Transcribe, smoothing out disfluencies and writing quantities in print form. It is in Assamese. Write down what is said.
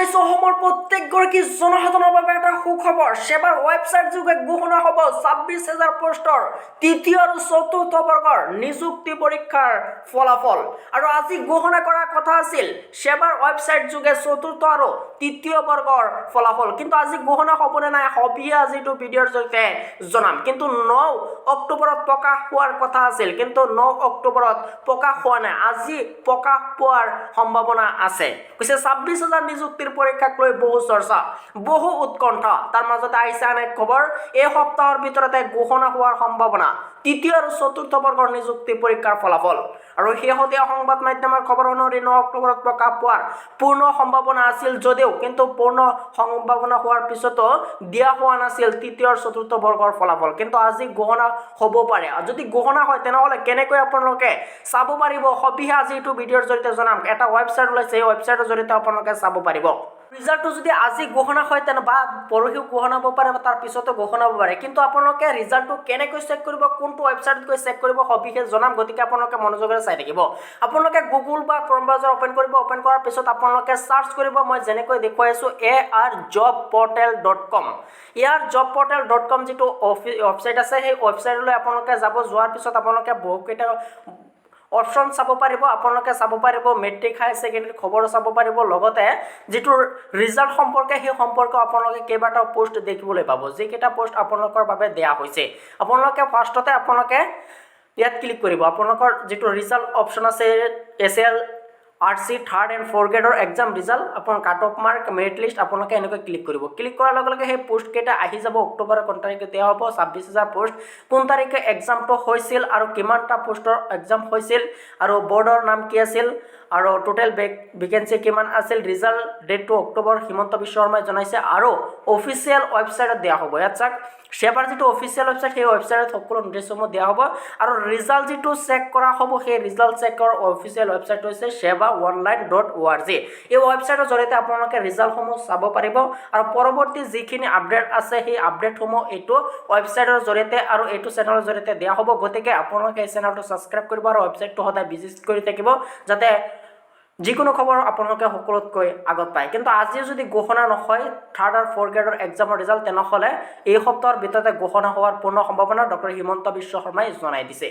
পাইছো অসমৰ প্ৰত্যেকগৰাকী জনসাধাৰণৰ বাবে এটা সুখবৰ। সেৱাৰ ৱেবছাইট যোগে ঘোষণা হ'ব 26,000 পোষ্টৰ তৃতীয় আৰু চতুৰ্থ বৰ্গৰ নিযুক্তি পৰীক্ষাৰ ফলাফল। আৰু আজি ঘোষণা কৰাৰ কথা আছিল সেৱাৰ ৱেবছাইট যোগে চতুৰ্থ আৰু তৃতীয় বৰ্গৰ ফলাফল, কিন্তু আজি ঘোষণা হ'বনে নাই সবিহে আজিটো ভিডিঅ'ৰ জৰিয়তে জনাম। কিন্তু 9 অক্টোবৰত প্ৰকাশ হোৱাৰ কথা আছিল, কিন্তু 9 অক্টোবৰত প্ৰকাশ হোৱা নাই। আজি প্ৰকাশ পোৱাৰ সম্ভাৱনা আছে। কৈছে 26,000 নিযুক্তিৰ পৰীক্ষাক লৈ বহু চৰ্চা, বহু উৎকণ্ঠা। তাৰ মাজতে আহিছে আন এক খবৰ, এই সপ্তাহৰ ভিতৰতে ঘোষণা হোৱাৰ সম্ভাৱনা তৃতীয় আৰু চতুৰ্থ বৰ্গৰ নিযুক্তি পৰীক্ষাৰ ফলাফল। আৰু শেহতীয়া সংবাদ মাধ্যমৰ খবৰ অনুসৰি 9 অক্টোবৰত প্ৰকাশ পোৱাৰ পূৰ্ণ সম্ভাৱনা আছিল যদিও কিন্তু পূৰ্ণ সম্ভাৱনা হোৱাৰ পিছতো দিয়া হোৱা নাছিল তৃতীয় আৰু চতুৰ্থ বৰ্গৰ ফলাফল। কিন্তু আজি ঘোষণা হ'ব পাৰে। যদি ঘোষণা হয় তেনেহ'লে কেনেকৈ আপোনালোকে চাব পাৰিব সবিহে আজি এইটো ভিডিঅ'ৰ জৰিয়তে জনাম। এটা ৱেবছাইট ওলাইছে, এই ৱেবছাইটৰ জৰিয়তে আপোনালোকে চাব পাৰিব। ৰিজাল্টটো যদি আজি ঘোষণা হয় তেনে বা পৰহিও ঘোষণা হ'ব পাৰে বা তাৰ পিছতো ঘোষণা হ'ব পাৰে, কিন্তু আপোনালোকে ৰিজাল্টটো কেনেকৈ চেক কৰিব, কোনটো ৱেবছাইটত গৈ চেক কৰিব সবিশেষ জনাম। গতিকে আপোনালোকে মনোযোগেৰে চাই থাকিব। আপোনালোকে গুগল বা ক্ৰম ব্ৰাউজাৰ অ'পেন কৰিব। অ'পেন কৰাৰ পিছত আপোনালোকে চাৰ্চ কৰিব, মই যেনেকৈ দেখুৱাই আছোঁ arjobportal.com। ইয়াৰ jobportal.com যিটো ৱেবছাইট আছে, সেই ৱেবছাইটলৈ আপোনালোকে যাব। যোৱাৰ পিছত আপোনালোকে বহুকেইটা অপশ্যন চাব পাৰিব। আপোনালোকে চাব পাৰিব মেট্ৰিক হায়াৰ ছেকেণ্ডেৰী খবৰ চাব পাৰিব, লগতে যিটো ৰিজাল্ট সম্পৰ্কে সেই সম্পৰ্কে আপোনালোকে কেইবাটাও পোষ্ট দেখিবলৈ পাব, যিকেইটা পোষ্ট আপোনালোকৰ বাবে দিয়া হৈছে। আপোনালোকে ফাৰ্ষ্টতে আপোনালোকে ইয়াত ক্লিক কৰিব। আপোনালোকৰ যিটো ৰিজাল্ট অপশ্যন আছে SLRC থাৰ্ড এণ্ড ফ'ৰ্থ গ্ৰেডৰ এক্সাম ৰিজাল্ট, আপোনাৰ cut off mark, merit list, আপোনালোকে এনেকৈ ক্লিক কৰিব। ক্লিক কৰাৰ লগে লগে সেই পোষ্টকেইটা আহি যাব। অক্টোবৰৰ কোন তাৰিখে দিয়া হ'ব, 26,000 পোষ্ট, কোন তাৰিখে এক্সামটো হৈছিল আৰু কিমানটা পোষ্টৰ এক্সাম হৈছিল আৰু বৰ্ডৰ নাম কি আছিল আৰু টোটেল ভেকেঞ্চি কিমান আছিল। ৰিজাল্ট ডেটটো অক্টোবৰ, হিমন্ত বিশ্ব শৰ্মাই জনাইছে আৰু অফিচিয়েল ৱেবছাইটত দিয়া হ'ব। ইয়াত চাওক সেৱাৰ যিটো অফিচিয়েল ৱেবছাইট, সেই ৱেবছাইটত সকলো নিৰ্দেশসমূহ দিয়া হ'ব। আৰু ৰিজাল্ট যিটো চেক কৰা হ'ব, সেই ৰিজাল্ট চেকৰ অফিচিয়েল ৱেবছাইট হৈছে sevaonline.org। এই ৱেবছাইটৰ জৰিয়তে আপোনালোকে ৰিজাল্টসমূহ চাব পাৰিব আৰু পৰৱৰ্তী যিখিনি আপডেট আছে সেই আপডেটসমূহ এইটো ৱেবছাইটৰ জৰিয়তে আৰু এইটো চেনেলৰ জৰিয়তে দিয়া হ'ব। গতিকে আপোনালোকে এই চেনেলটো ছাবস্ক্ৰাইব কৰিব আৰু ৱেবছাইটটো সদায় ভিজিট কৰি থাকিব, যাতে যিকোনো খবৰ আপোনালোকে সকলোতকৈ আগত পায়। কিন্তু আজি যদি ঘোষণা নহয় থাৰ্ড আৰু ফ'ৰ্থ গ্ৰেডৰ এক্সামৰ ৰিজাল্ট, তেনেহ'লে এই সপ্তাহৰ ভিতৰতে ঘোষণা হোৱাৰ পূৰ্ণ সম্ভাৱনা ডক্টৰ হিমন্ত বিশ্ব শৰ্মাই জনাই দিছে।